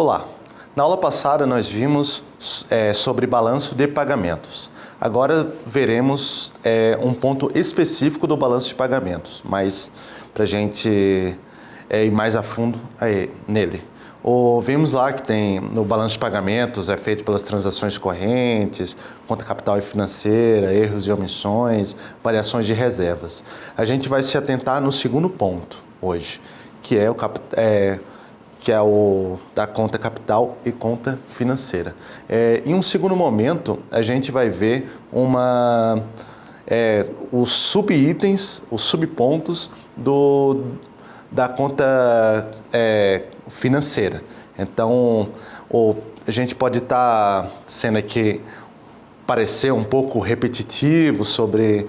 Olá, na aula passada nós vimos sobre balanço de pagamentos. Agora veremos um ponto específico do balanço de pagamentos, mas para a gente ir mais a fundo nele. Vimos lá que tem no balanço de pagamentos é feito pelas transações correntes, conta capital e financeira, erros e omissões, variações de reservas. A gente vai se atentar no segundo ponto hoje, que é o da conta capital e conta financeira. Em um segundo momento, a gente vai ver os subitens, os subpontos da conta financeira. Então, a gente pode estar sendo aqui, parecer um pouco repetitivo sobre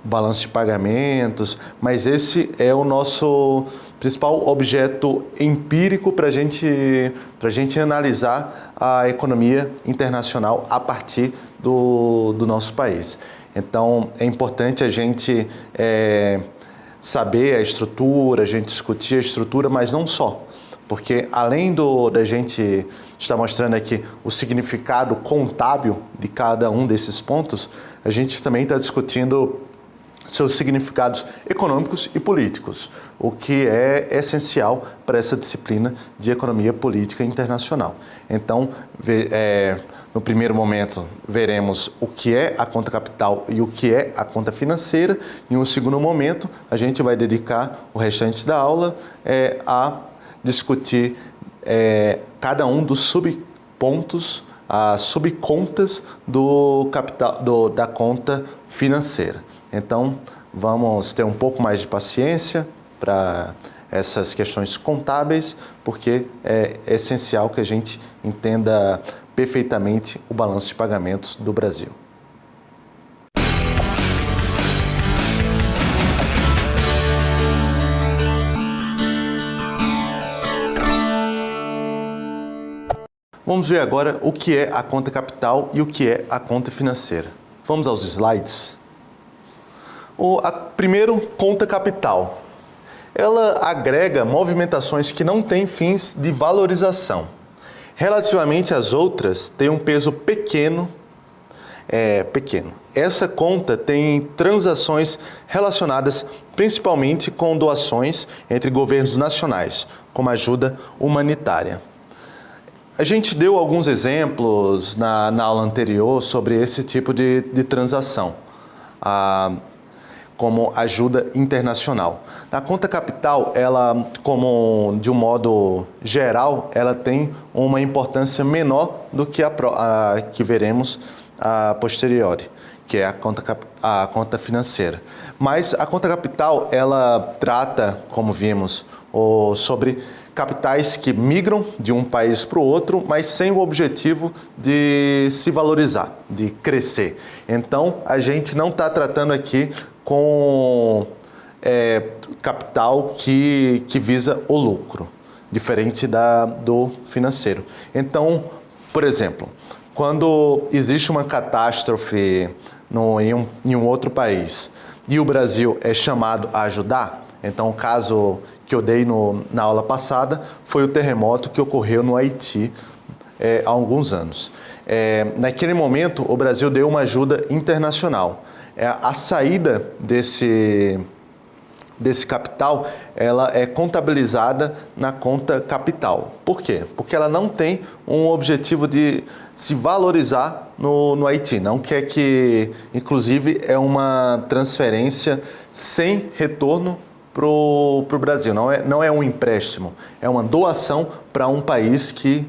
o balanço de pagamentos, mas esse é o nosso principal objeto empírico para a gente analisar a economia internacional a partir do nosso país. Então, é importante a gente saber a estrutura, a gente discutir a estrutura, mas não só. Porque além da gente estar mostrando aqui o significado contábil de cada um desses pontos, a gente também está discutindo seus significados econômicos e políticos, o que é essencial para essa disciplina de economia política internacional. Então, no primeiro momento, veremos o que é a conta capital e o que é a conta financeira. Em um segundo momento, a gente vai dedicar o restante da aula a discutir cada um dos subpontos, as subcontas da conta financeira. Então, vamos ter um pouco mais de paciência para essas questões contábeis, porque é essencial que a gente entenda perfeitamente o balanço de pagamentos do Brasil. Vamos ver agora o que é a conta capital e o que é a conta financeira. Vamos aos slides. Primeiro, conta capital. Ela agrega movimentações que não têm fins de valorização. Relativamente às outras, tem um peso pequeno. Essa conta tem transações relacionadas principalmente com doações entre governos nacionais, como ajuda humanitária. A gente deu alguns exemplos na aula anterior sobre esse tipo de transação, como ajuda internacional. Na conta capital, ela, como de um modo geral, ela tem uma importância menor do que a que veremos a posteriori, que é a conta financeira. Mas a conta capital, ela trata, como vimos, sobre capitais que migram de um país para o outro, mas sem o objetivo de se valorizar, de crescer. Então, a gente não está tratando aqui com capital que visa o lucro, diferente do financeiro. Então, por exemplo, quando existe uma catástrofe em um outro país e o Brasil é chamado a ajudar, então o caso que eu dei na aula passada foi o terremoto que ocorreu no Haiti há alguns anos. Naquele momento, o Brasil deu uma ajuda internacional. A saída desse capital, ela é contabilizada na conta capital. Por quê? Porque ela não tem um objetivo de se valorizar no Haiti. Não quer que, inclusive, é uma transferência sem retorno para o Brasil. Não é um empréstimo, é uma doação para um país que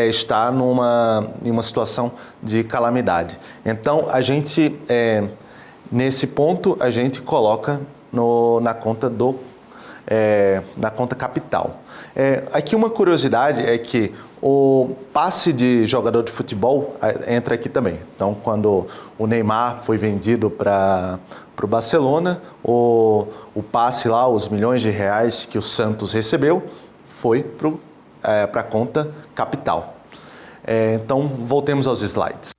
está em uma situação de calamidade. Então, a gente, nesse ponto, a gente coloca na conta capital. Aqui uma curiosidade é que o passe de jogador de futebol entra aqui também. Então, quando o Neymar foi vendido para o Barcelona, o passe lá, os milhões de reais que o Santos recebeu, foi para a conta capital. Então, voltemos aos slides.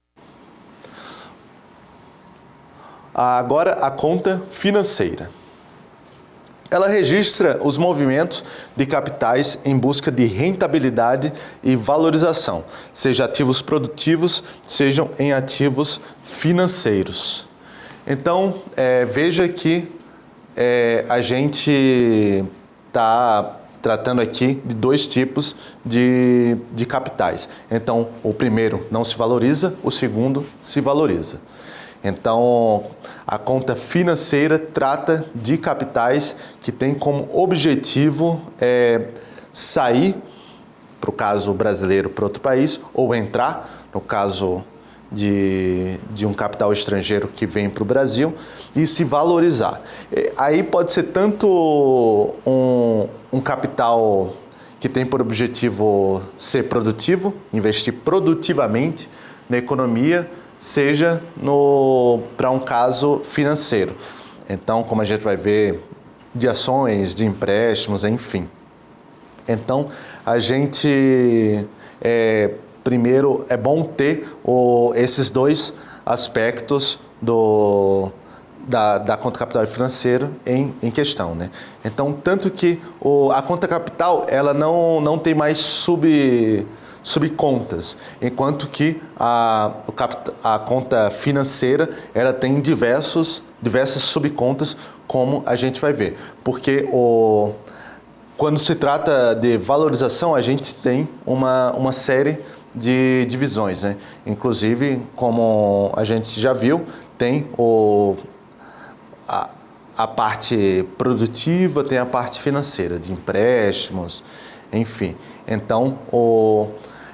Agora, a conta financeira. Ela registra os movimentos de capitais em busca de rentabilidade e valorização, seja ativos produtivos, sejam em ativos financeiros. Então, veja que a gente está tratando aqui de dois tipos de capitais. Então, o primeiro não se valoriza, o segundo se valoriza. Então, a conta financeira trata de capitais que têm como objetivo sair, para o caso brasileiro, para outro país, ou entrar, no caso de um capital estrangeiro que vem para o Brasil, e se valorizar. Aí pode ser tanto um capital que tem por objetivo ser produtivo, investir produtivamente na economia, seja para um caso financeiro. Então, como a gente vai ver, de ações, de empréstimos, enfim. Então, a gente, primeiro, é bom ter esses dois aspectos da conta capital e financeiro em questão, né? Então, tanto que a conta capital, ela não tem mais subcontas, enquanto que a conta financeira, ela tem diversas subcontas, como a gente vai ver. Porque quando se trata de valorização, a gente tem uma série de divisões, né? Inclusive, como a gente já viu, tem a parte produtiva, tem a parte financeira, de empréstimos, enfim. Então,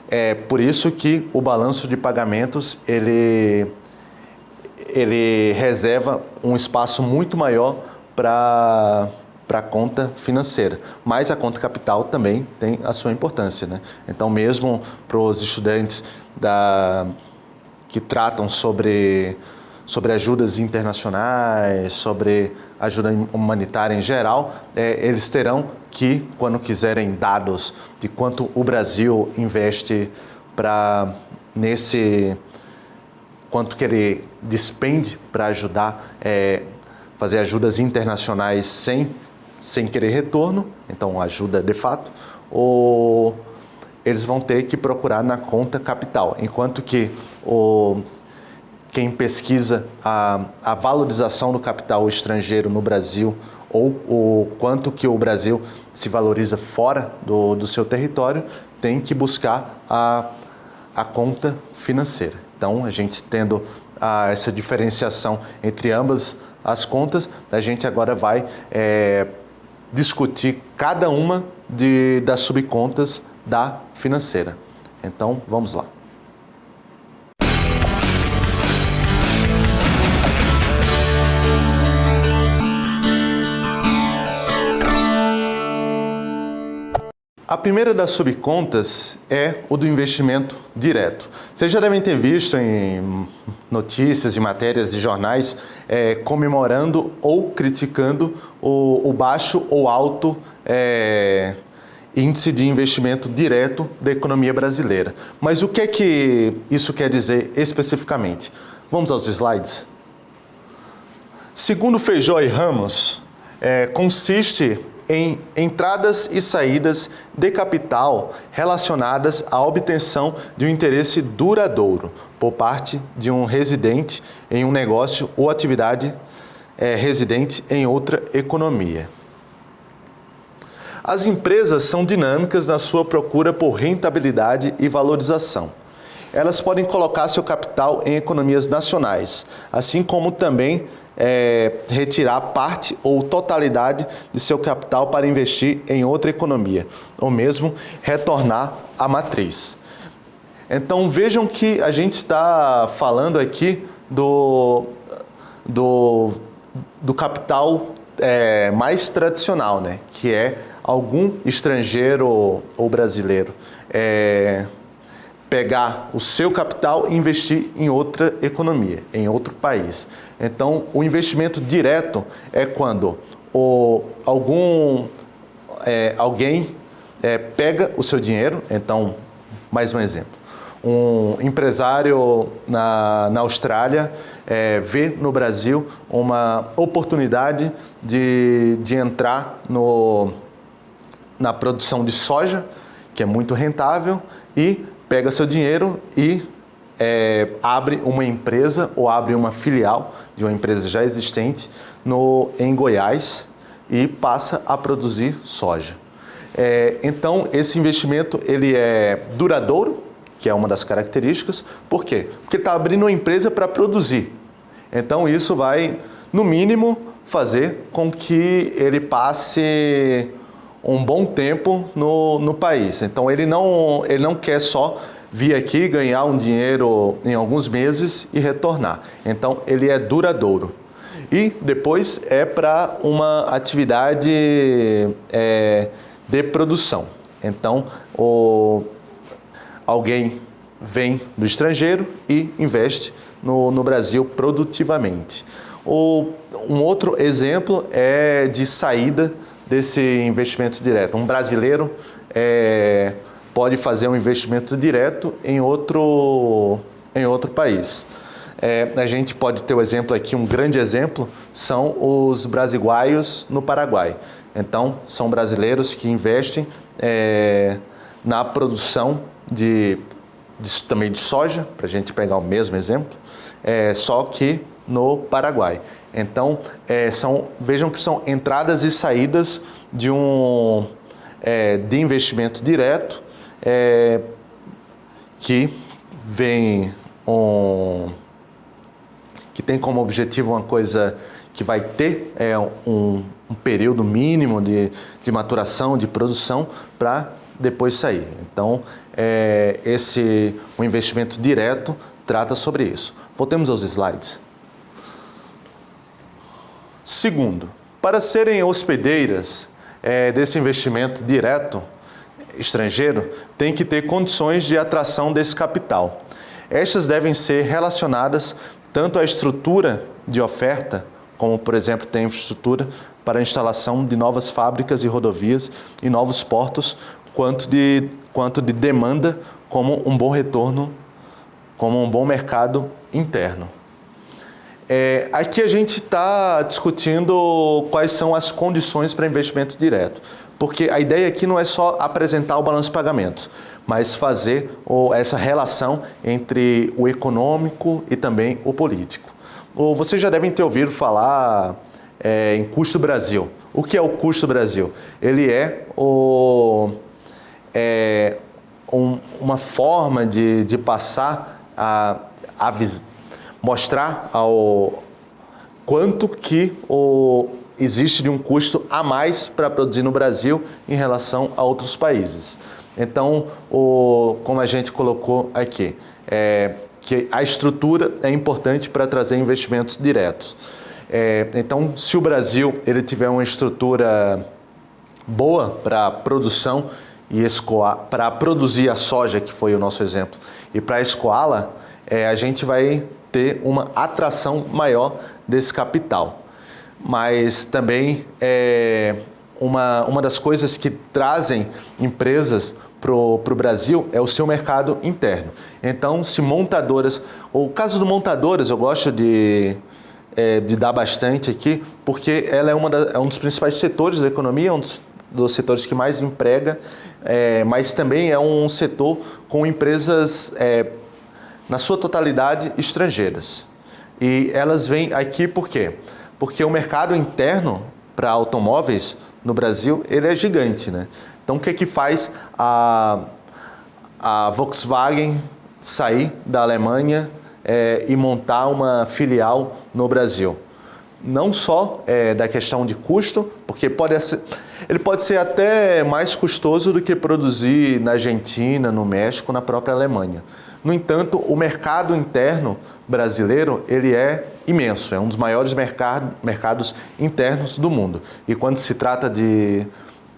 é por isso que o balanço de pagamentos, ele reserva um espaço muito maior para a conta financeira. Mas a conta capital também tem a sua importância, né? Então, mesmo para os estudantes que tratam sobre ajudas internacionais, sobre ajuda humanitária em geral, eles terão que, quando quiserem dados de quanto o Brasil investe quanto que ele despende para ajudar, fazer ajudas internacionais sem querer retorno, então ajuda de fato, ou eles vão ter que procurar na conta capital, enquanto que quem pesquisa a valorização do capital estrangeiro no Brasil, ou o quanto que o Brasil se valoriza fora do seu território, tem que buscar a conta financeira. Então, a gente tendo essa diferenciação entre ambas as contas, a gente agora vai discutir cada uma das subcontas da financeira. Então, vamos lá. A primeira das subcontas é o do investimento direto. Vocês já devem ter visto em notícias e matérias de jornais comemorando ou criticando o baixo ou alto índice de investimento direto da economia brasileira. Mas o que é que isso quer dizer especificamente? Vamos aos slides? Segundo Feijó e Ramos, consiste em entradas e saídas de capital relacionadas à obtenção de um interesse duradouro por parte de um residente em um negócio ou atividade residente em outra economia. As empresas são dinâmicas na sua procura por rentabilidade e valorização. Elas podem colocar seu capital em economias nacionais, assim como também retirar parte ou totalidade de seu capital para investir em outra economia, ou mesmo retornar à matriz. Então vejam que a gente está falando aqui do capital mais tradicional, né? Que é algum estrangeiro ou brasileiro pegar o seu capital e investir em outra economia, em outro país. Então, o investimento direto é quando alguém pega o seu dinheiro. Então, mais um exemplo. Um empresário na Austrália vê no Brasil uma oportunidade de entrar na produção de soja, que é muito rentável, e pega seu dinheiro e abre uma empresa ou abre uma filial de uma empresa já existente em Goiás e passa a produzir soja. Então, esse investimento ele é duradouro, que é uma das características. Por quê? Porque está abrindo uma empresa para produzir. Então, isso vai, no mínimo, fazer com que ele passe um bom tempo no país. Então, ele não quer só vir aqui, ganhar um dinheiro em alguns meses e retornar. Então, ele é duradouro. E depois é para uma atividade de produção. Então, alguém vem do estrangeiro e investe no Brasil produtivamente. Um outro exemplo é de saída desse investimento direto. Um brasileiro pode fazer um investimento direto em outro país. A gente pode ter o exemplo aqui, um grande exemplo, são os brasiguaios no Paraguai. Então, são brasileiros que investem na produção também de soja, para a gente pegar o mesmo exemplo, só que no Paraguai. Então, vejam que são entradas e saídas de investimento direto, que tem como objetivo uma coisa que vai ter um período mínimo de maturação, de produção, para depois sair. Então, o investimento direto trata sobre isso. Voltemos aos slides. Segundo, para serem hospedeiras desse investimento direto estrangeiro, tem que ter condições de atração desse capital. Estas devem ser relacionadas tanto à estrutura de oferta, como, por exemplo, tem infraestrutura para a instalação de novas fábricas e rodovias e novos portos, quanto de demanda, como um bom retorno, como um bom mercado interno. Aqui a gente está discutindo quais são as condições para investimento direto, porque a ideia aqui não é só apresentar o balanço de pagamentos, mas fazer essa relação entre o econômico e também o político. Vocês já devem ter ouvido falar em custo Brasil. O que é o custo Brasil? Ele uma forma de passar mostrar quanto que existe de um custo a mais para produzir no Brasil em relação a outros países. Então, como a gente colocou aqui, que a estrutura é importante para trazer investimentos diretos. Então, se o Brasil ele tiver uma estrutura boa para produção e escoar, para produzir a soja, que foi o nosso exemplo, e para escoá-la, a gente vai ter uma atração maior desse capital. Mas também uma das coisas que trazem empresas para o Brasil é o seu mercado interno. Então, se montadoras, o caso do montadoras eu gosto de dar bastante aqui, porque ela é um dos principais setores da economia, um dos setores que mais emprega, mas também é um setor com empresas, na sua totalidade, estrangeiras. E elas vêm aqui por quê? Porque o mercado interno para automóveis no Brasil ele é gigante, né? Então, o que faz a Volkswagen sair da Alemanha e montar uma filial no Brasil? Não só da questão de custo, porque ele pode ser até mais custoso do que produzir na Argentina, no México, na própria Alemanha. No entanto, o mercado interno brasileiro ele é imenso, é um dos maiores mercados internos do mundo. E quando se trata de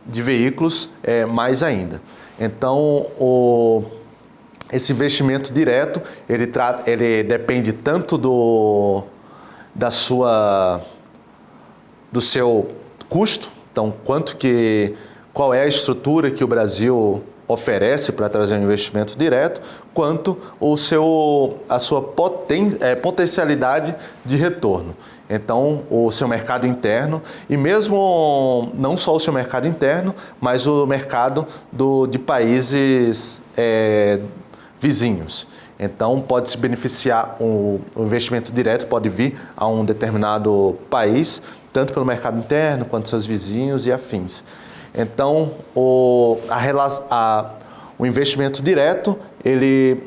veículos, mais ainda. Então, esse investimento direto, ele depende tanto do seu custo, então qual é a estrutura que o Brasil oferece para trazer um investimento direto, quanto a sua potencialidade de retorno. Então, o seu mercado interno e mesmo não só o seu mercado interno, mas o mercado de países vizinhos. Então, pode se beneficiar, o investimento direto pode vir a um determinado país, tanto pelo mercado interno quanto seus vizinhos e afins. Então, o investimento direto, ele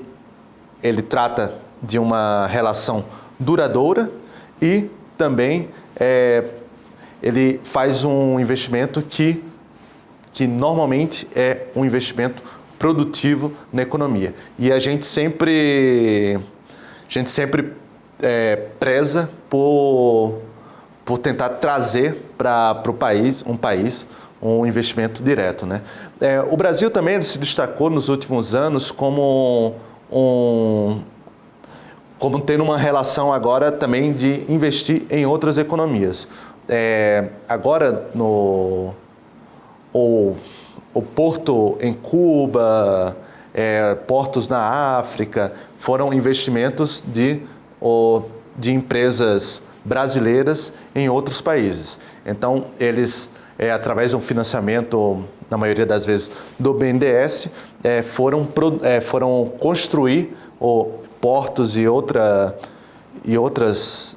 trata de uma relação duradoura e também ele faz um investimento que normalmente é um investimento produtivo na economia. E a gente sempre preza por tentar trazer para o país um investimento direto, né? O Brasil também se destacou nos últimos anos como tendo uma relação agora também de investir em outras economias. Agora, o porto em Cuba, portos na África, foram investimentos de empresas brasileiras em outros países. Então, eles, através de um financiamento, na maioria das vezes, do BNDES, foram construir portos e outros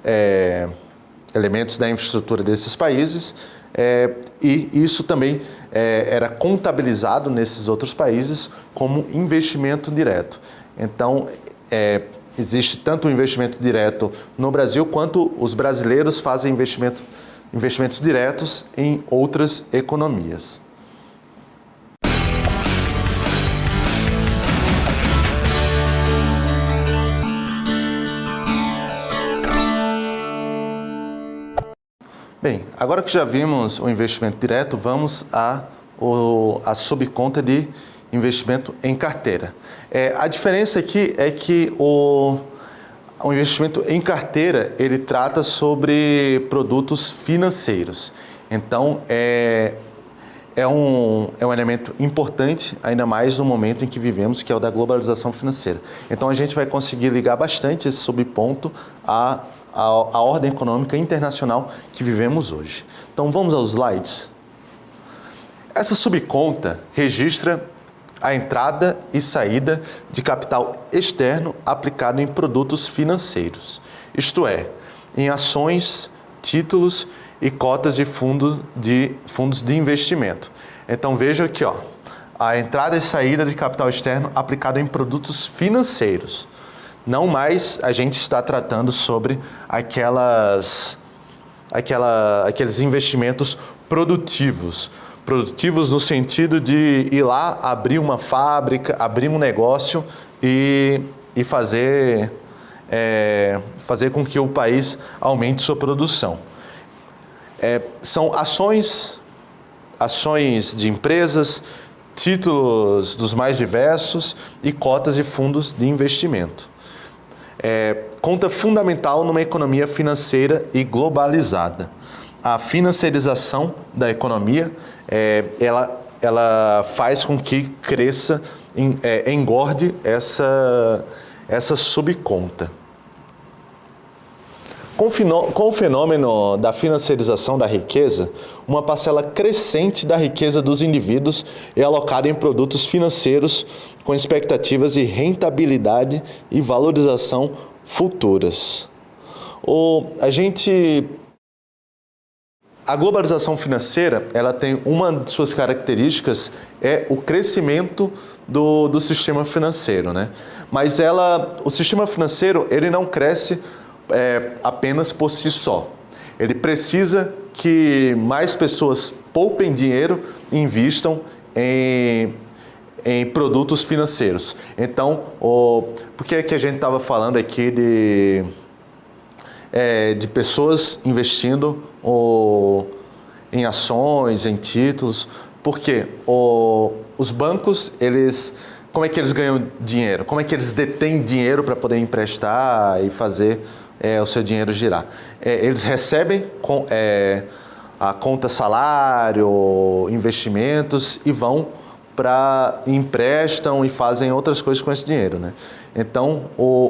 elementos da infraestrutura desses países, e isso também era contabilizado nesses outros países como investimento direto. Então, existe tanto o investimento direto no Brasil, quanto os brasileiros fazem investimentos diretos em outras economias. Bem, agora que já vimos o investimento direto, vamos à subconta de investimento em carteira. A diferença aqui é que o investimento em carteira, ele trata sobre produtos financeiros. Então, é um elemento importante, ainda mais no momento em que vivemos, que é o da globalização financeira. Então, a gente vai conseguir ligar bastante esse subponto à ordem econômica internacional que vivemos hoje. Então, vamos aos slides. Essa subconta registra a entrada e saída de capital externo aplicado em produtos financeiros, isto é, em ações, títulos e cotas de fundos de investimento. Então, veja aqui, a entrada e saída de capital externo aplicado em produtos financeiros. Não mais a gente está tratando sobre aqueles investimentos produtivos. Produtivos no sentido de ir lá, abrir uma fábrica, abrir um negócio e fazer com que o país aumente sua produção. São ações de empresas, títulos dos mais diversos e cotas de fundos de investimento. Conta fundamental numa economia financeira e globalizada. A financiarização da economia, ela faz com que cresça, engorde essa subconta. Com o fenômeno da financiarização da riqueza, uma parcela crescente da riqueza dos indivíduos é alocada em produtos financeiros com expectativas de rentabilidade e valorização futuras. A globalização financeira, ela tem uma de suas características, o crescimento do sistema financeiro, né? Mas o sistema financeiro, ele não cresce apenas por si só. Ele precisa que mais pessoas poupem dinheiro e invistam em produtos financeiros. Então, por que é que a gente estava falando aqui de pessoas investindo em ações, em títulos? Porque os bancos, como é que eles ganham dinheiro? Como é que eles detêm dinheiro para poder emprestar e fazer o seu dinheiro girar? Eles recebem a conta salário, investimentos e vão emprestam e fazem outras coisas com esse dinheiro, né? Então,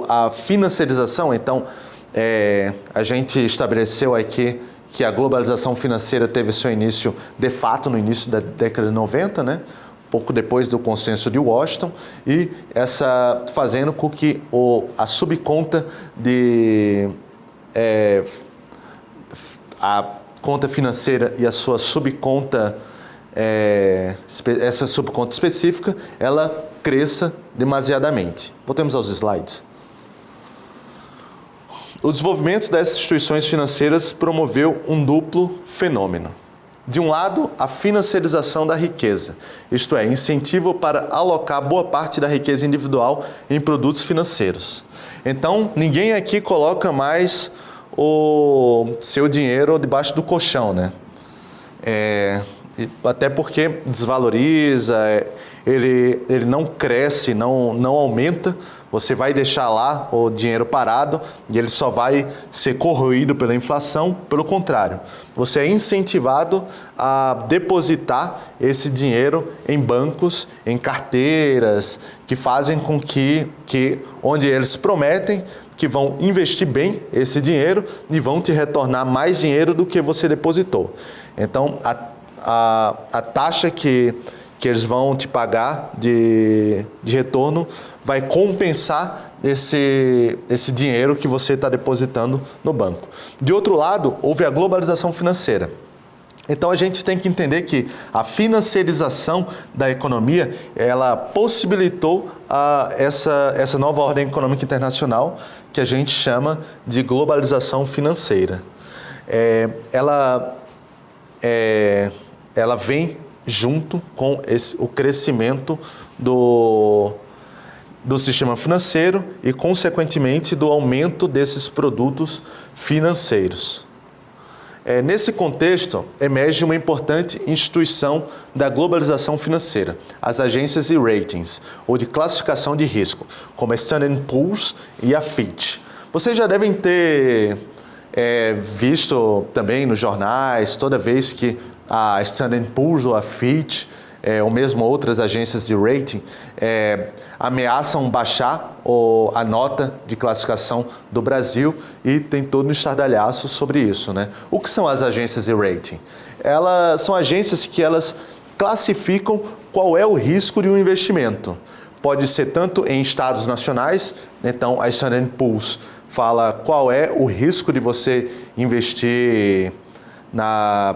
a financiarização, a gente estabeleceu aqui que a globalização financeira teve seu início, de fato, no início da década de 90, né? Pouco depois do consenso de Washington, e fazendo com que a subconta a conta financeira e a sua subconta, essa subconta específica, ela cresça demasiadamente. Voltemos aos slides. O desenvolvimento dessas instituições financeiras promoveu um duplo fenômeno. De um lado, a financiarização da riqueza, isto é, incentivo para alocar boa parte da riqueza individual em produtos financeiros. Então, ninguém aqui coloca mais o seu dinheiro debaixo do colchão, né? Até porque desvaloriza, ele não cresce, não aumenta. Você vai deixar lá o dinheiro parado e ele só vai ser corroído pela inflação. Pelo contrário, você é incentivado a depositar esse dinheiro em bancos, em carteiras, que fazem com que onde eles prometem que vão investir bem esse dinheiro e vão te retornar mais dinheiro do que você depositou. Então, a taxa que eles vão te pagar de retorno vai compensar esse dinheiro que você está depositando no banco. De outro lado, houve a globalização financeira. Então a gente tem que entender que a financiarização da economia, ela possibilitou essa nova ordem econômica internacional que a gente chama de globalização financeira. Ela vem junto com o crescimento do sistema financeiro e, consequentemente, do aumento desses produtos financeiros. Nesse contexto, emerge uma importante instituição da globalização financeira, as agências de ratings, ou de classificação de risco, como a Standard & Poor's e a Fitch. Vocês já devem ter visto também nos jornais, toda vez que a Standard & Poor's ou a Fitch, ou mesmo outras agências de rating, ameaçam baixar a nota de classificação do Brasil, e tem todo um estardalhaço sobre isso, né? O que são as agências de rating? Elas são agências que elas classificam qual é o risco de um investimento. Pode ser tanto em estados nacionais, então a Standard & Poor's fala qual é o risco de você investir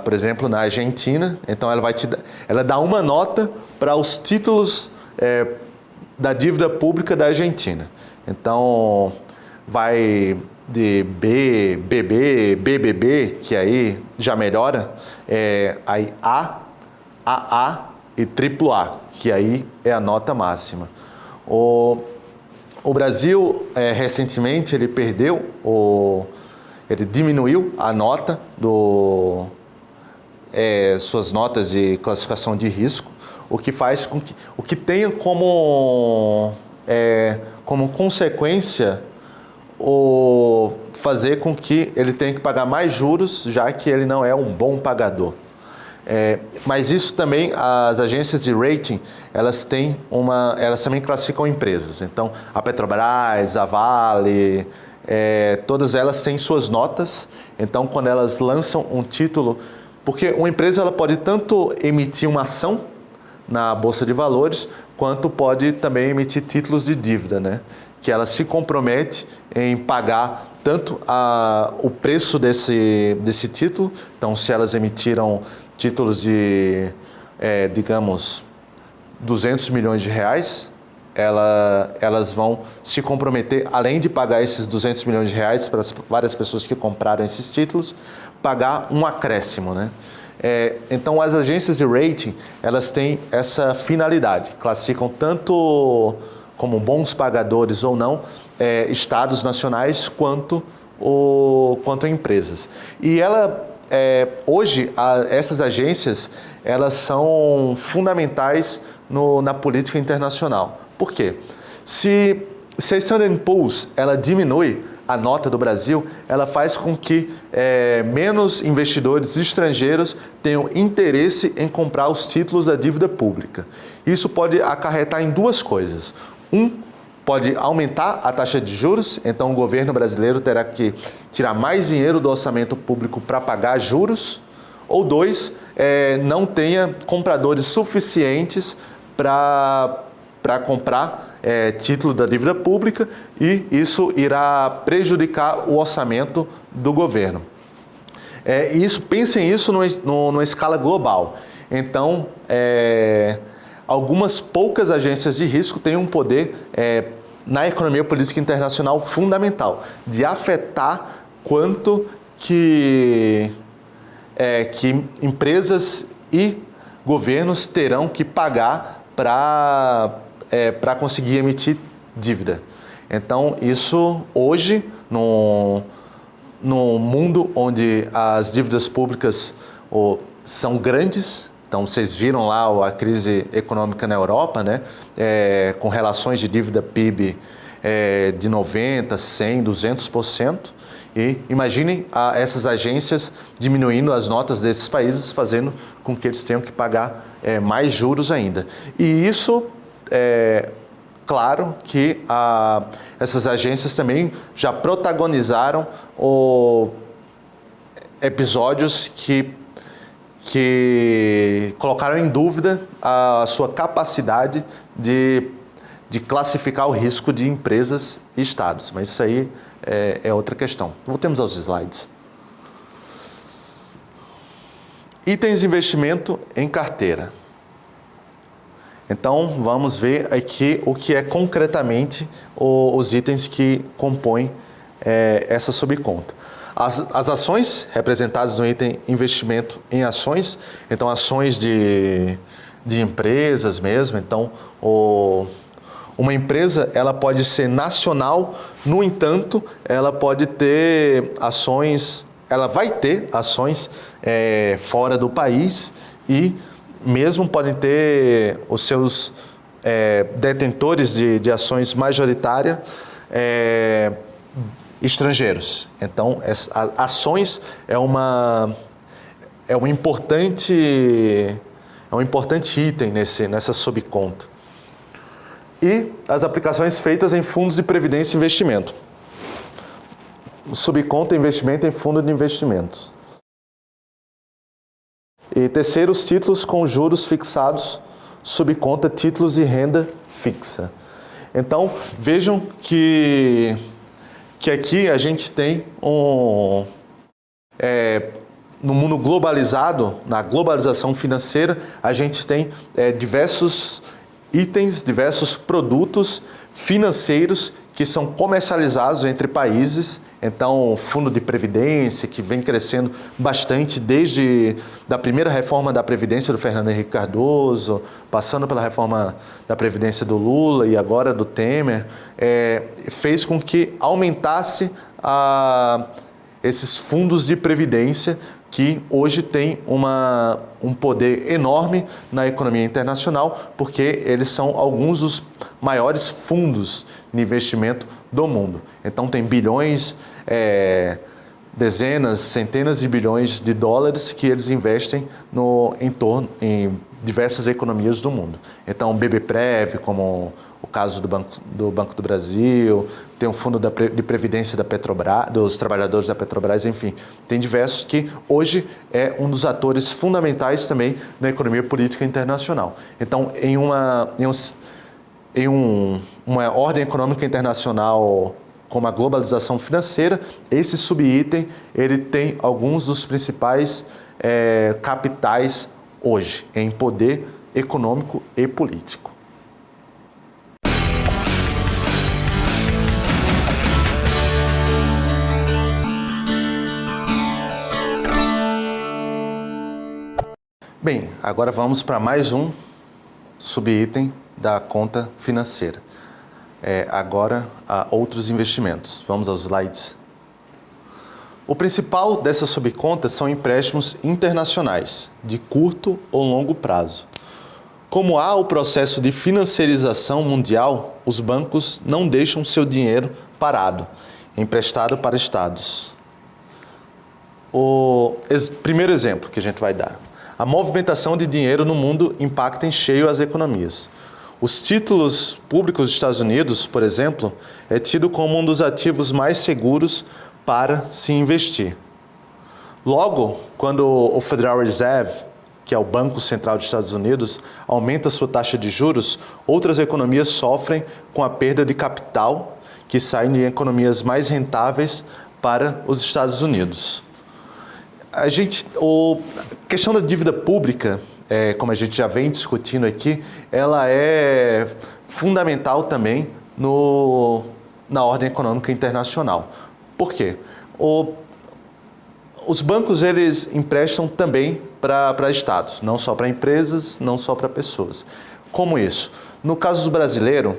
por exemplo, na Argentina. Então ela dá uma nota para os títulos da dívida pública da Argentina. Então vai de BBB, BBB, que aí já melhora, aí A, AA e AAA, que aí é a nota máxima. O Brasil, recentemente, ele diminuiu a nota suas notas de classificação de risco, o que faz com que o que tenha como consequência fazer com que ele tenha que pagar mais juros, já que ele não é um bom pagador. Mas isso também, as agências de rating, elas também classificam empresas. Então, a Petrobras, a Vale, todas elas têm suas notas. Então, quando elas lançam um título, porque uma empresa ela pode tanto emitir uma ação na Bolsa de Valores, quanto pode também emitir títulos de dívida, né? Que ela se compromete em pagar tanto o preço desse título. Então, se elas emitiram títulos de, digamos, 200 milhões de reais, elas vão se comprometer, além de pagar esses 200 milhões de reais para as várias pessoas que compraram esses títulos, pagar um acréscimo, né? Então, as agências de rating, elas têm essa finalidade, classificam tanto como bons pagadores ou não, estados nacionais quanto empresas. E hoje, essas agências, elas são fundamentais na política internacional. Por quê? Se a Standard & Poor's ela diminui a nota do Brasil, ela faz com que menos investidores estrangeiros tenham interesse em comprar os títulos da dívida pública. Isso pode acarretar em duas coisas. Pode aumentar a taxa de juros, então o governo brasileiro terá que tirar mais dinheiro do orçamento público para pagar juros. Ou dois, não tenha compradores suficientes para comprar título da dívida pública e isso irá prejudicar o orçamento do governo. Pensem isso numa escala global. Então, algumas poucas agências de risco têm um poder na economia política internacional fundamental de afetar quanto que empresas e governos terão que pagar para conseguir emitir dívida. Então, isso hoje, no mundo onde as dívidas públicas são grandes, então vocês viram lá a crise econômica na Europa, né? Com relações de dívida PIB de 90%, 100%, 200%. E imaginem essas agências diminuindo as notas desses países, fazendo com que eles tenham que pagar mais juros ainda. E isso, claro que essas agências também já protagonizaram episódios que colocaram em dúvida a sua capacidade de classificar o risco de empresas e estados. Mas isso aí é outra questão. Voltemos aos slides. Itens de investimento em carteira. Então, vamos ver aqui o que é concretamente os itens que compõem essa subconta. As ações representadas no item investimento em ações, então ações de empresas mesmo. Então, uma empresa ela pode ser nacional, no entanto, ela pode ter ações, ela vai ter ações fora do país e mesmo podem ter os seus detentores de ações majoritárias estrangeiros. Então, ações é um importante item nessa subconta. E as aplicações feitas em fundos de previdência e investimento. Subconta investimento em fundo de investimentos. E terceiro, os títulos com juros fixados, subconta títulos de renda fixa. Então, vejam que aqui a gente tem no mundo globalizado, na globalização financeira, a gente tem diversos itens, diversos produtos financeiros que são comercializados entre países. Então, fundo de previdência, que vem crescendo bastante desde da primeira reforma da Previdência do Fernando Henrique Cardoso, passando pela reforma da Previdência do Lula e agora do Temer, fez com que aumentasse esses fundos de previdência que hoje tem um poder enorme na economia internacional, porque eles são alguns dos maiores fundos de investimento do mundo. Então tem bilhões, dezenas, centenas de bilhões de dólares que eles investem em diversas economias do mundo. Então BBPrev, como o caso do Banco do Brasil, tem um fundo de previdência da Petrobras, dos trabalhadores da Petrobras, enfim, tem diversos que hoje é um dos atores fundamentais também na economia política internacional. Então, em uma ordem econômica internacional como a globalização financeira, esse subitem ele tem alguns dos principais capitais hoje em poder econômico e político. Bem, agora vamos para mais um subitem da conta financeira. Agora, há outros investimentos. Vamos aos slides. O principal dessas subcontas são empréstimos internacionais, de curto ou longo prazo. Como há o processo de financiarização mundial, os bancos não deixam seu dinheiro parado. emprestado para estados. Primeiro exemplo que a gente vai dar. A movimentação de dinheiro no mundo impacta em cheio as economias. Os títulos públicos dos Estados Unidos, por exemplo, é tido como um dos ativos mais seguros para se investir. Logo, quando o Federal Reserve, que é o Banco Central dos Estados Unidos, aumenta sua taxa de juros, outras economias sofrem com a perda de capital que saem de economias mais rentáveis para os Estados Unidos. A questão da dívida pública, como a gente já vem discutindo aqui, ela é fundamental também na ordem econômica internacional. Por quê? Os bancos, eles emprestam também para estados, não só para empresas, não só para pessoas. Como isso? No caso do brasileiro,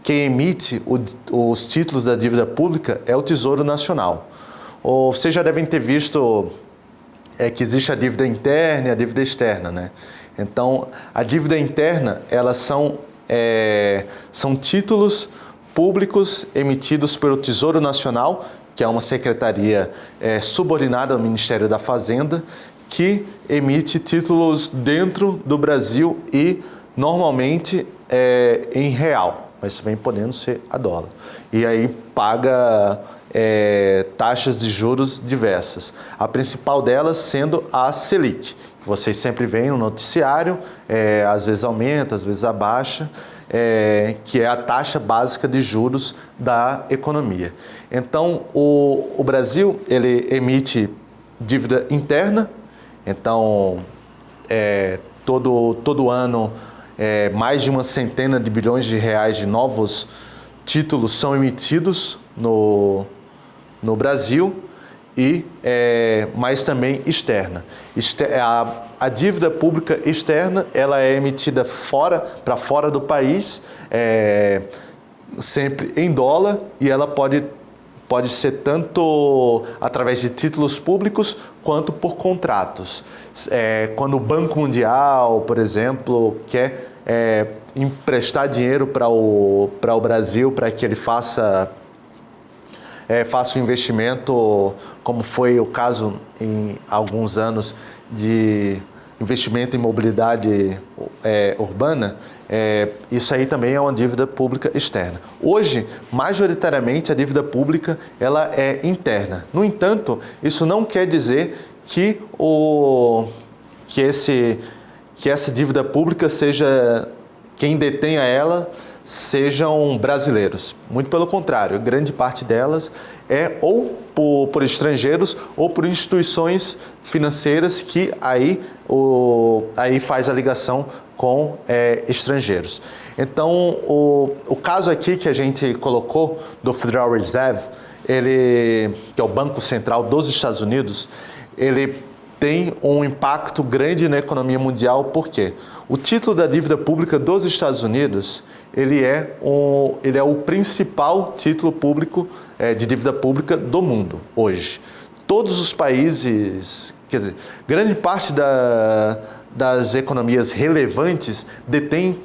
quem emite os títulos da dívida pública é o Tesouro Nacional. Vocês já devem ter visto que existe a dívida interna e a dívida externa, né? Então, a dívida interna, elas são títulos públicos emitidos pelo Tesouro Nacional, que é uma secretaria subordinada ao Ministério da Fazenda, que emite títulos dentro do Brasil e, normalmente, em real, mas também podendo ser a dólar. E aí paga taxas de juros diversas. A principal delas sendo a Selic, que vocês sempre veem no noticiário, às vezes aumenta, às vezes abaixa, que é a taxa básica de juros da economia. Então, o Brasil, ele emite dívida interna, então, todo ano, mais de uma centena de bilhões de reais de novos títulos são emitidos no Brasil, mas também externa. A dívida pública externa, ela é emitida para fora do país, sempre em dólar, e ela pode ser tanto através de títulos públicos quanto por contratos. Quando o Banco Mundial, por exemplo, quer emprestar dinheiro para o Brasil para que ele faça um investimento, como foi o caso em alguns anos de investimento em mobilidade urbana, isso aí também é uma dívida pública externa. Hoje, majoritariamente, a dívida pública ela é interna. No entanto, isso não quer dizer que essa dívida pública quem detenha ela sejam brasileiros. Muito pelo contrário, grande parte delas é ou por estrangeiros ou por instituições financeiras que aí faz a ligação com estrangeiros. Então, o caso aqui que a gente colocou do Federal Reserve, que é o Banco Central dos Estados Unidos, ele tem um impacto grande na economia mundial, porque o título da dívida pública dos Estados Unidos, ele é o principal título público de dívida pública do mundo hoje. Todos os países, quer dizer, grande parte das economias relevantes detêm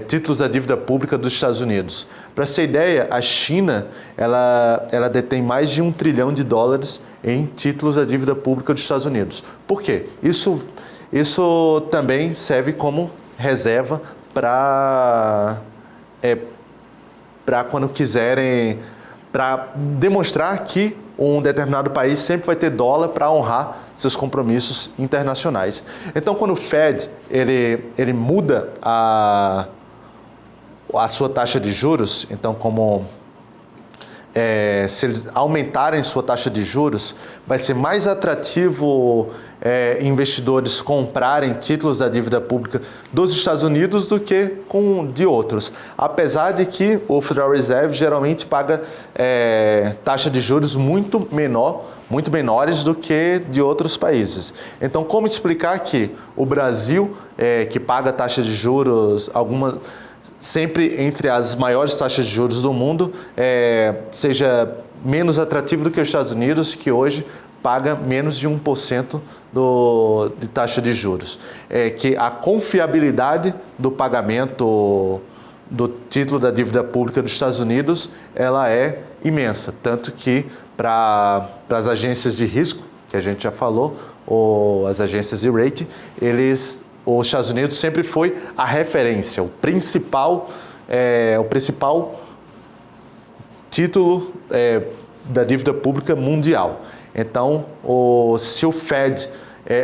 títulos da dívida pública dos Estados Unidos. Para ser ideia, a China ela detém mais de $1 trilhão em títulos da dívida pública dos Estados Unidos. Por quê? Isso também serve como reserva para quando quiserem, para demonstrar que um determinado país sempre vai ter dólar para honrar seus compromissos internacionais. Então, quando o Fed ele muda a sua taxa de juros, então se eles aumentarem sua taxa de juros, vai ser mais atrativo investidores comprarem títulos da dívida pública dos Estados Unidos do que de outros. Apesar de que o Federal Reserve geralmente paga taxa de juros muito menores do que de outros países. Então, como explicar que o Brasil, que paga taxa de juros, sempre entre as maiores taxas de juros do mundo, seja menos atrativo do que os Estados Unidos, que hoje paga menos de 1% de taxa de juros. Que a confiabilidade do pagamento do título da dívida pública dos Estados Unidos, ela é imensa, tanto que para as agências de risco, que a gente já falou, ou as agências de rating, os Estados Unidos sempre foi a referência, o principal título da dívida pública mundial. Então, se o Fed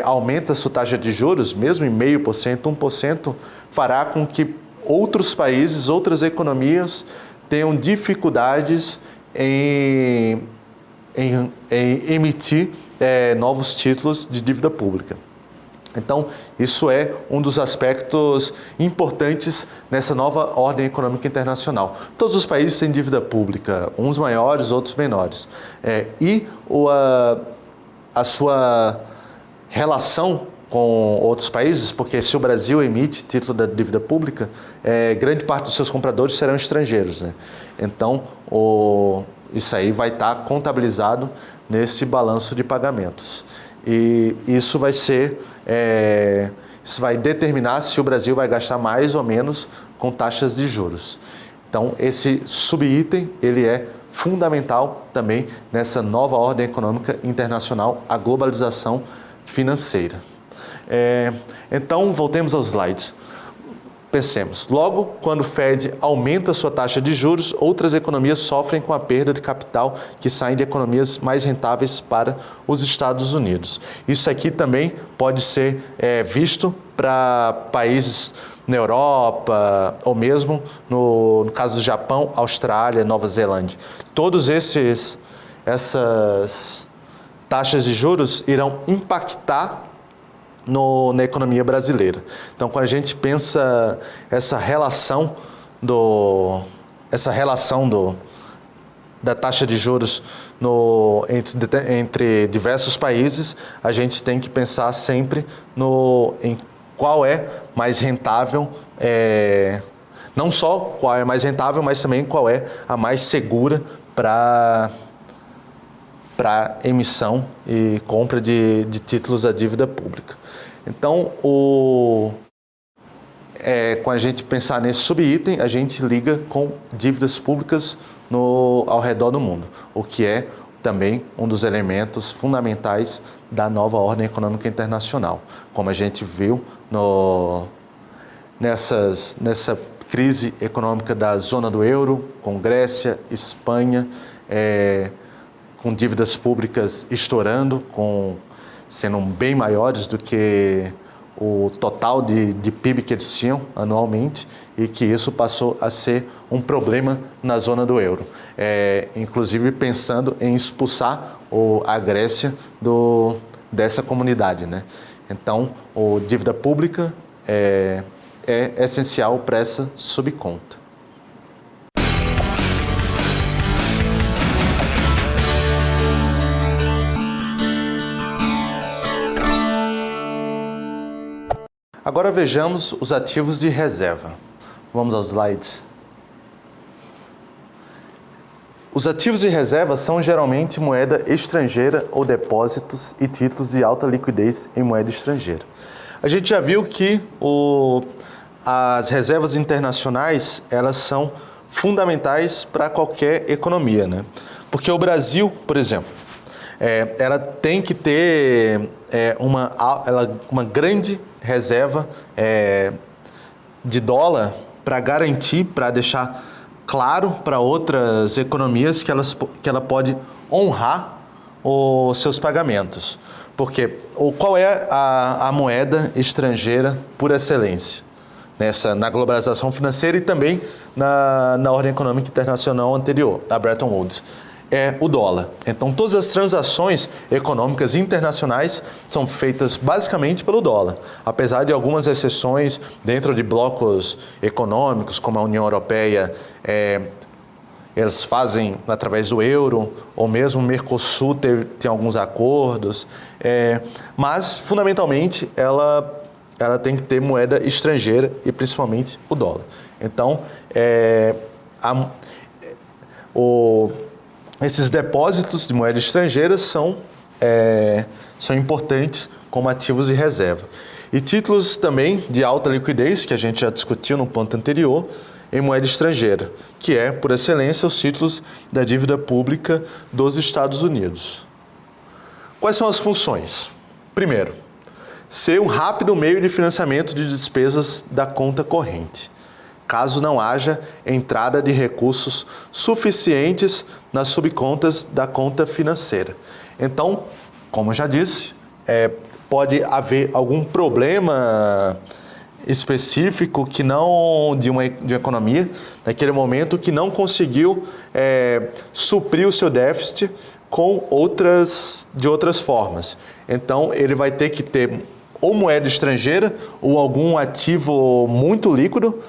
aumenta a sua taxa de juros, mesmo em 0,5%, 1%, fará com que outros países, outras economias tenham dificuldades em emitir novos títulos de dívida pública. Então, isso é um dos aspectos importantes nessa nova ordem econômica internacional. Todos os países têm dívida pública, uns maiores, outros menores. A sua relação com outros países, porque se o Brasil emite título da dívida pública, grande parte dos seus compradores serão estrangeiros, né? Então, isso aí vai estar contabilizado nesse balanço de pagamentos. E isso vai determinar se o Brasil vai gastar mais ou menos com taxas de juros. Então, esse subitem, ele é fundamental também nessa nova ordem econômica internacional, a globalização financeira. Então, voltemos aos slides. Pensemos, logo quando o Fed aumenta sua taxa de juros, outras economias sofrem com a perda de capital que saem de economias mais rentáveis para os Estados Unidos. Isso aqui também pode ser visto para países na Europa ou mesmo no caso do Japão, Austrália, Nova Zelândia. Todos essas taxas de juros irão impactar na economia brasileira. Então, quando a gente pensa essa relação da taxa de juros entre diversos países, a gente tem que pensar sempre em qual é mais rentável, não só qual é mais rentável, mas também qual é a mais segura para emissão e compra de títulos da dívida pública. Então, quando a gente pensar nesse subitem, a gente liga com dívidas públicas ao redor do mundo, o que é também um dos elementos fundamentais da nova ordem econômica internacional. Como a gente viu nessa crise econômica da zona do euro, com Grécia, Espanha, com dívidas públicas estourando, sendo bem maiores do que o total de PIB que eles tinham anualmente, e que isso passou a ser um problema na zona do euro. Inclusive pensando em expulsar a Grécia dessa comunidade, né? Então, a dívida pública é essencial para essa subconta. Agora vejamos os ativos de reserva. Vamos aos slides. Os ativos de reserva são geralmente moeda estrangeira ou depósitos e títulos de alta liquidez em moeda estrangeira. A gente já viu que as reservas internacionais, elas são fundamentais para qualquer economia, né? Porque o Brasil, por exemplo, ela tem que ter uma grande reserva de dólar para garantir, para deixar claro para outras economias que ela pode honrar os seus pagamentos. Porque qual é a moeda estrangeira por excelência na globalização financeira e também na ordem econômica internacional anterior, da Bretton Woods? É o dólar. Então, todas as transações econômicas internacionais são feitas basicamente pelo dólar, apesar de algumas exceções dentro de blocos econômicos, como a União Europeia, eles fazem através do euro, ou mesmo o Mercosul tem alguns acordos, mas, fundamentalmente, ela tem que ter moeda estrangeira e, principalmente, o dólar. Então, esses depósitos de moeda estrangeira são importantes como ativos de reserva. E títulos também de alta liquidez, que a gente já discutiu no ponto anterior, em moeda estrangeira, que é, por excelência, os títulos da dívida pública dos Estados Unidos. Quais são as funções? Primeiro, ser um rápido meio de financiamento de despesas da conta corrente, caso não haja entrada de recursos suficientes nas subcontas da conta financeira. Então, como eu já disse, pode haver algum problema específico que não de uma economia, naquele momento, que não conseguiu suprir o seu déficit de outras formas. Então, ele vai ter que ter ou moeda estrangeira ou algum ativo muito líquido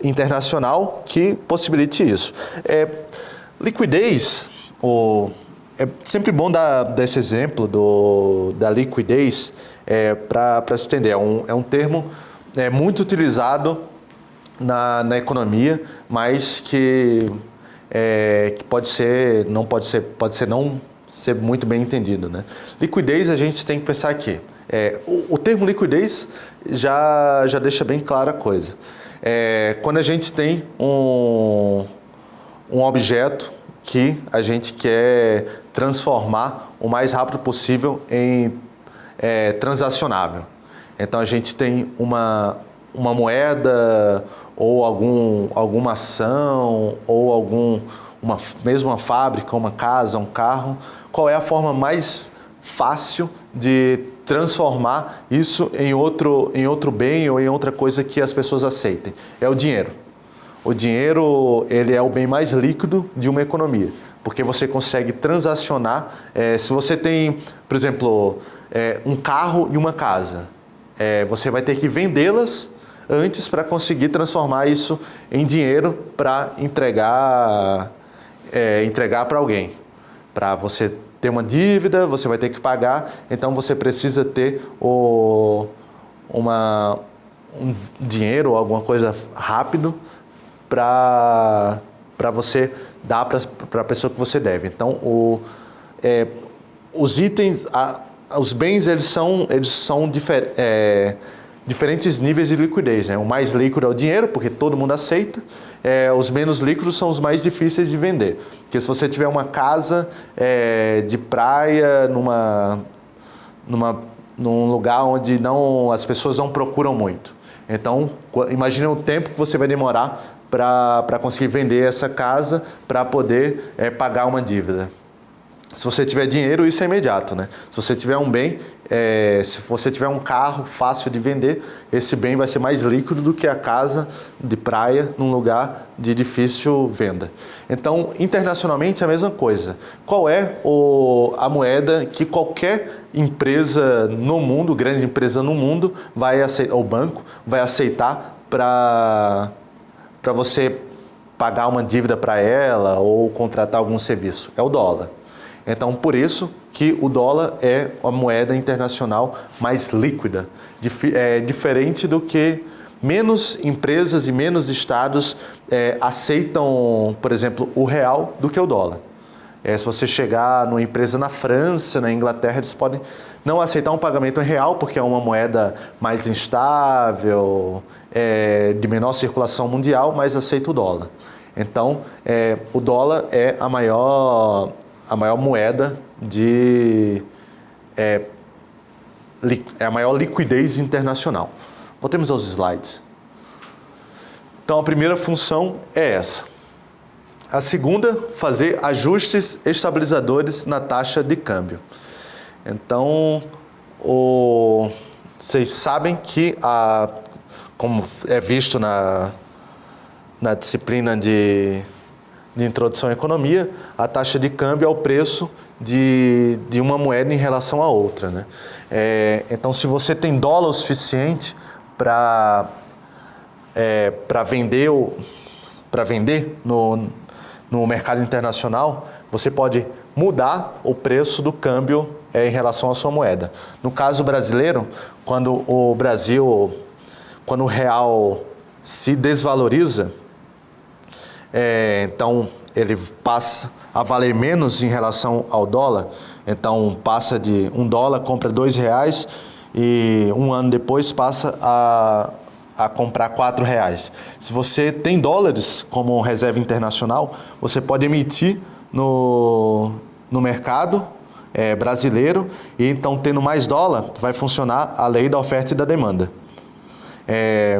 internacional que possibilite isso. Liquidez, é sempre bom dar esse exemplo da liquidez para se entender. É um termo muito utilizado na economia, mas que pode não ser muito bem entendido, né? Liquidez, a gente tem que pensar aqui. O termo liquidez já deixa bem clara a coisa. Quando a gente tem um objeto que a gente quer transformar o mais rápido possível em transacionável. Então a gente tem uma moeda ou alguma ação ou mesmo uma fábrica, uma casa, um carro. Qual é a forma mais fácil de transformar isso em outro bem ou em outra coisa que as pessoas aceitem? É o dinheiro. O dinheiro, ele é o bem mais líquido de uma economia, porque você consegue transacionar. Se você tem, por exemplo, um carro e uma casa, você vai ter que vendê-las antes para conseguir transformar isso em dinheiro para entregar para alguém. Para você ter uma dívida, você vai ter que pagar, então você precisa ter um dinheiro ou alguma coisa rápido para você dar para a pessoa que você deve. Então, os itens, os bens, eles são diferentes níveis de liquidez, né? O mais líquido é o dinheiro, porque todo mundo aceita. Os menos líquidos são os mais difíceis de vender. Porque se você tiver uma casa de praia, num lugar onde as pessoas não procuram muito. Então, imagine o tempo que você vai demorar para conseguir vender essa casa para poder pagar uma dívida. Se você tiver dinheiro, isso é imediato, né? Se você tiver um bem, se você tiver um carro fácil de vender, esse bem vai ser mais líquido do que a casa de praia num lugar de difícil venda. Então, internacionalmente é a mesma coisa. Qual é a moeda que qualquer empresa no mundo, grande empresa no mundo, vai aceitar, o banco vai aceitar para você pagar uma dívida para ela ou contratar algum serviço? É o dólar. Então, por isso que o dólar é a moeda internacional mais líquida, diferente do que menos empresas e menos estados aceitam, por exemplo, o real do que o dólar. Se você chegar numa empresa na França, na Inglaterra, eles podem não aceitar um pagamento em real, porque é uma moeda mais instável, de menor circulação mundial, mas aceita o dólar. Então, o dólar é a maior moeda é a maior liquidez internacional. Voltemos aos slides. Então, a primeira função é essa. A segunda, fazer ajustes estabilizadores na taxa de câmbio. Então, vocês sabem que, como é visto na disciplina de introdução à economia, a taxa de câmbio é o preço de uma moeda em relação à outra, né? Então, se você tem dólar o suficiente para vender no mercado internacional, você pode mudar o preço do câmbio em relação à sua moeda. No caso brasileiro, quando o real se desvaloriza, então ele passa a valer menos em relação ao dólar. Então passa de $1 compra R$2 e um ano depois passa a comprar R$4. Se você tem dólares como reserva internacional, você pode emitir no mercado brasileiro, e então, tendo mais dólar, vai funcionar a lei da oferta e da demanda.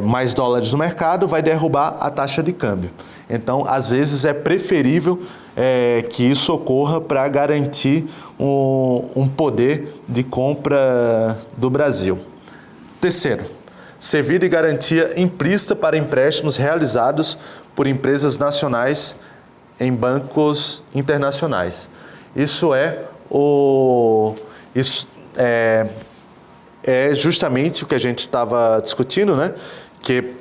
Mais dólares no mercado vai derrubar a taxa de câmbio. Então, às vezes, é preferível que isso ocorra para garantir um poder de compra do Brasil. Terceiro, servir de garantia implícita para empréstimos realizados por empresas nacionais em bancos internacionais. Isso é justamente o que a gente estava discutindo, né? Que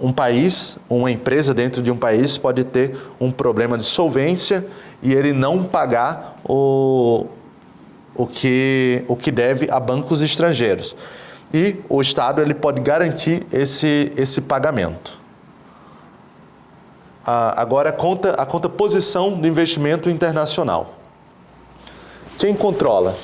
um país, uma empresa dentro de um país pode ter um problema de solvência e ele não pagar o que deve a bancos estrangeiros. E o Estado ele pode garantir esse pagamento. Agora, a contraposição do investimento internacional. Quem controla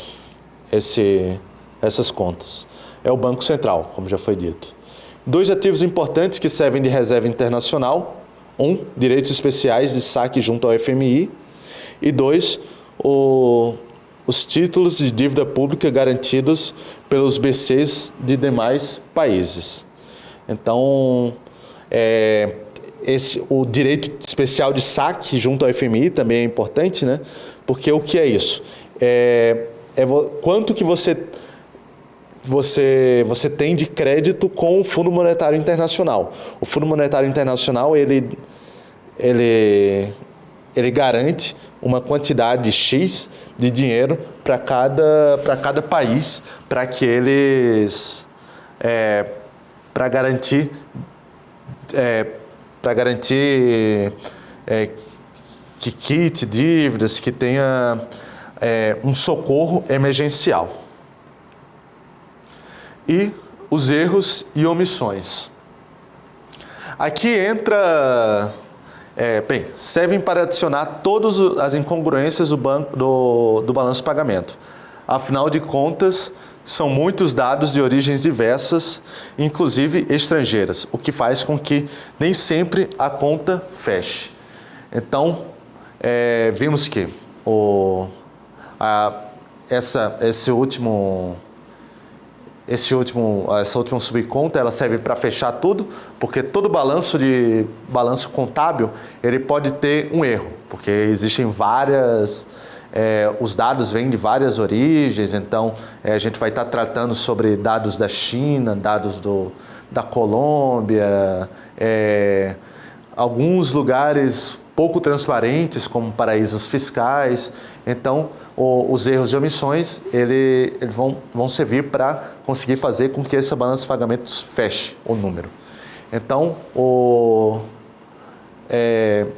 essas contas? É o Banco Central, como já foi dito. 2 ativos importantes que servem de reserva internacional. 1, direitos especiais de saque junto ao FMI. E 2, os títulos de dívida pública garantidos pelos BCs de demais países. Então, o direito especial de saque junto ao FMI também é importante, né? Porque o que é isso? Quanto que você tem de crédito com o Fundo Monetário Internacional. O Fundo Monetário Internacional ele garante uma quantidade X de dinheiro para cada país, para que eles para garantir que quite dívidas, que tenha um socorro emergencial. E os erros e omissões. Aqui entra... servem para adicionar todas as incongruências do balanço de pagamento. Afinal de contas, são muitos dados de origens diversas, inclusive estrangeiras, o que faz com que nem sempre a conta feche. Então, vimos que essa última subconta ela serve para fechar tudo, porque todo balanço contábil ele pode ter um erro, porque existem os dados vêm de várias origens, então a gente vai estar tratando sobre dados da China, dados da Colômbia, alguns lugares pouco transparentes, como paraísos fiscais. Então, os erros e omissões eles vão servir para conseguir fazer com que esse balanço de pagamentos feche o número. Então,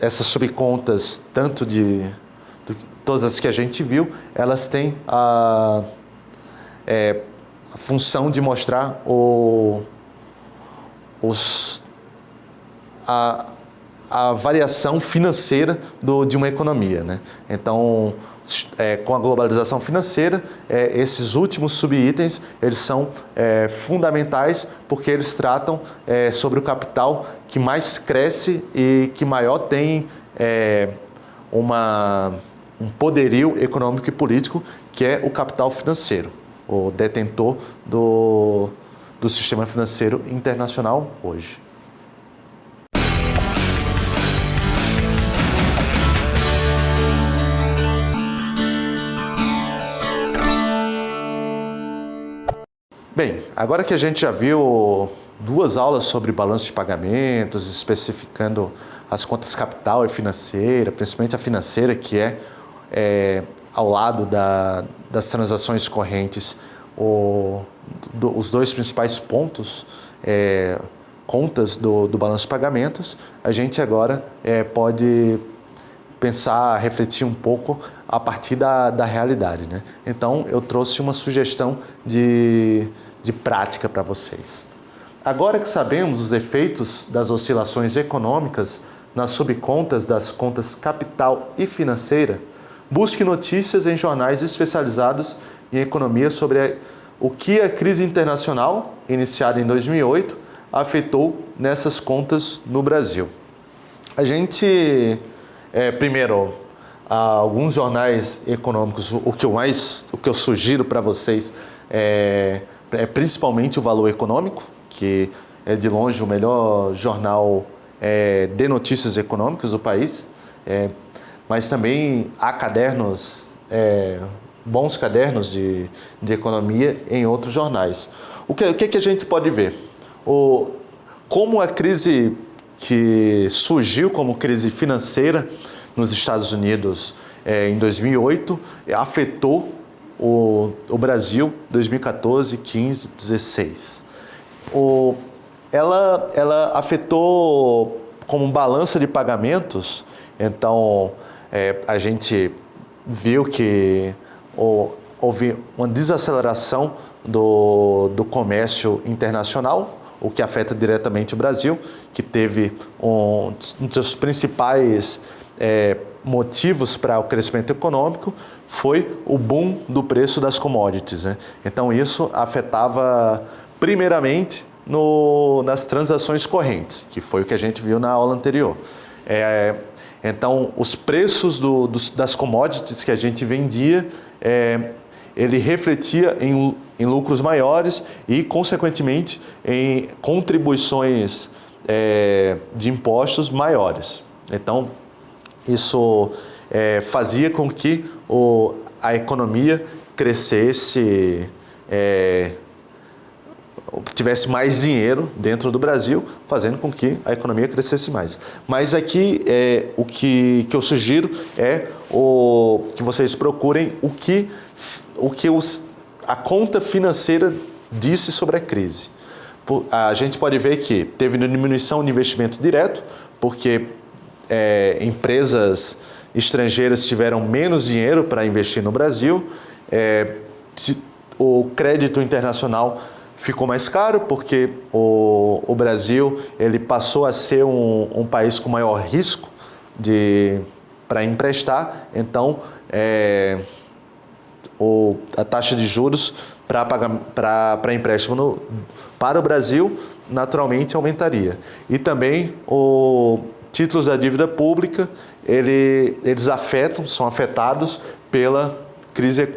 essas subcontas, tanto de todas as que a gente viu, elas têm a função de mostrar a variação financeira de uma economia, né? Então, com a globalização financeira, esses últimos subitens eles são fundamentais, porque eles tratam sobre o capital que mais cresce e que maior tem um poderio econômico e político, que é o capital financeiro, o detentor do sistema financeiro internacional hoje. Bem, agora que a gente já viu 2 aulas sobre balanço de pagamentos, especificando as contas capital e financeira, principalmente a financeira, que ao lado das transações correntes, os 2 principais pontos, contas do balanço de pagamentos, a gente agora pode pensar, refletir um pouco a partir da realidade, né? Então, eu trouxe uma sugestão de prática para vocês. Agora que sabemos os efeitos das oscilações econômicas nas subcontas das contas capital e financeira, busque notícias em jornais especializados em economia sobre o que a crise internacional, iniciada em 2008, afetou nessas contas no Brasil? A gente, primeiro, alguns jornais econômicos, o que eu sugiro para vocês é principalmente o Valor Econômico, que é de longe o melhor jornal de notícias econômicas do país, mas também há cadernos, bons cadernos de economia em outros jornais. O que a gente pode ver? Como a crise que surgiu como crise financeira nos Estados Unidos em 2008 afetou o Brasil 2014, 15, 16. Ela afetou como balança de pagamentos. Então a gente viu que houve uma desaceleração do comércio internacional, o que afeta diretamente o Brasil, que teve um dos seus principais motivos para o crescimento econômico foi o boom do preço das commodities, né? Então isso afetava primeiramente nas transações correntes, que foi o que a gente viu na aula anterior. Então os preços das commodities que a gente vendia, ele refletia em lucros maiores e, consequentemente, em contribuições de impostos maiores. Então, isso fazia com que a economia crescesse, tivesse mais dinheiro dentro do Brasil, fazendo com que a economia crescesse mais. Mas aqui o que eu sugiro é que vocês procurem o que a conta financeira disse sobre a crise. A gente pode ver que teve diminuição de investimento direto, porque empresas estrangeiras tiveram menos dinheiro para investir no Brasil, o crédito internacional ficou mais caro, porque o Brasil ele passou a ser um país com maior risco para emprestar. Então, a taxa de juros para empréstimo para o Brasil naturalmente aumentaria. E também títulos da dívida pública, eles são afetados pela crise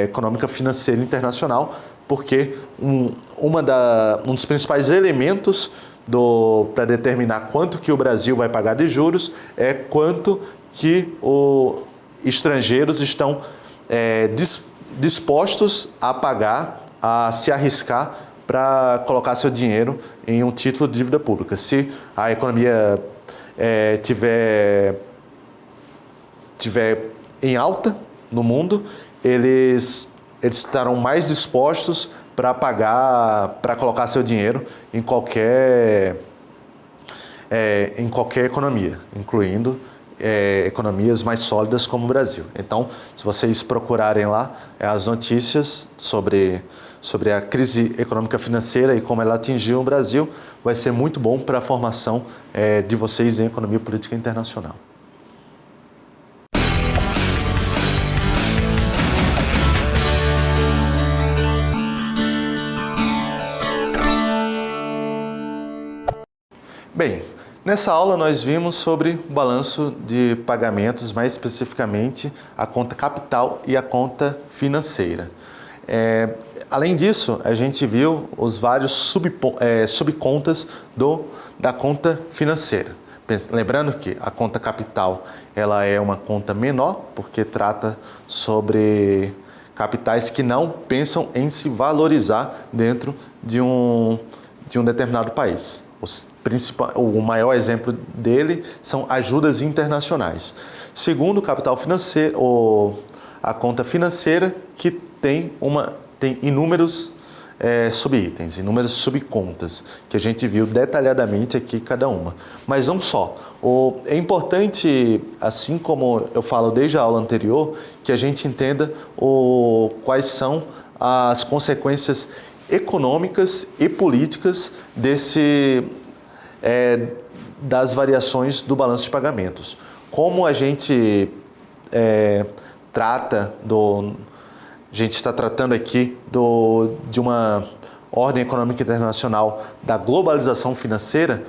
econômica financeira internacional, porque um dos principais elementos para determinar quanto que o Brasil vai pagar de juros é quanto que os estrangeiros estão dispostos a pagar, a se arriscar para colocar seu dinheiro em um título de dívida pública. Se a economia tiver em alta no mundo, eles estarão mais dispostos para colocar seu dinheiro em qualquer economia, incluindo economias mais sólidas como o Brasil. Então, se vocês procurarem lá as notícias sobre a crise econômica financeira e como ela atingiu o Brasil, vai ser muito bom para a formação de vocês em economia política internacional. Bem, nessa aula nós vimos sobre o balanço de pagamentos, mais especificamente a conta capital e a conta financeira. Além disso, a gente viu os vários subcontas da conta financeira. Lembrando que a conta capital ela é uma conta menor, porque trata sobre capitais que não pensam em se valorizar dentro de um determinado país. O maior exemplo dele são ajudas internacionais. Segundo o capital financeiro, a conta financeira, que tem inúmeros subitens, inúmeras subcontas, que a gente viu detalhadamente aqui cada uma. Mas não só. É importante, assim como eu falo desde a aula anterior, que a gente entenda quais são as consequências econômicas e políticas das variações do balanço de pagamentos. Como a gente a gente está tratando aqui de ordem econômica internacional da globalização financeira,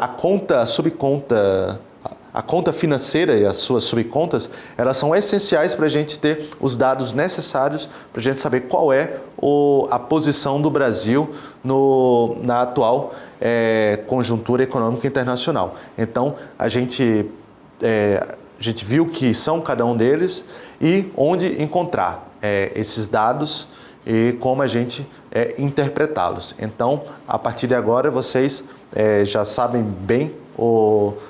a conta, a subconta, a conta financeira e as suas subcontas, elas são essenciais para a gente ter os dados necessários para a gente saber qual é a posição do Brasil na atual conjuntura econômica internacional. Então, a gente viu que são cada um deles e onde encontrar esses dados e como a gente interpretá-los. Então, a partir de agora, vocês já sabem bem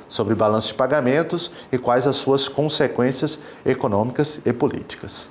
sobre balanço de pagamentos e quais as suas consequências econômicas e políticas.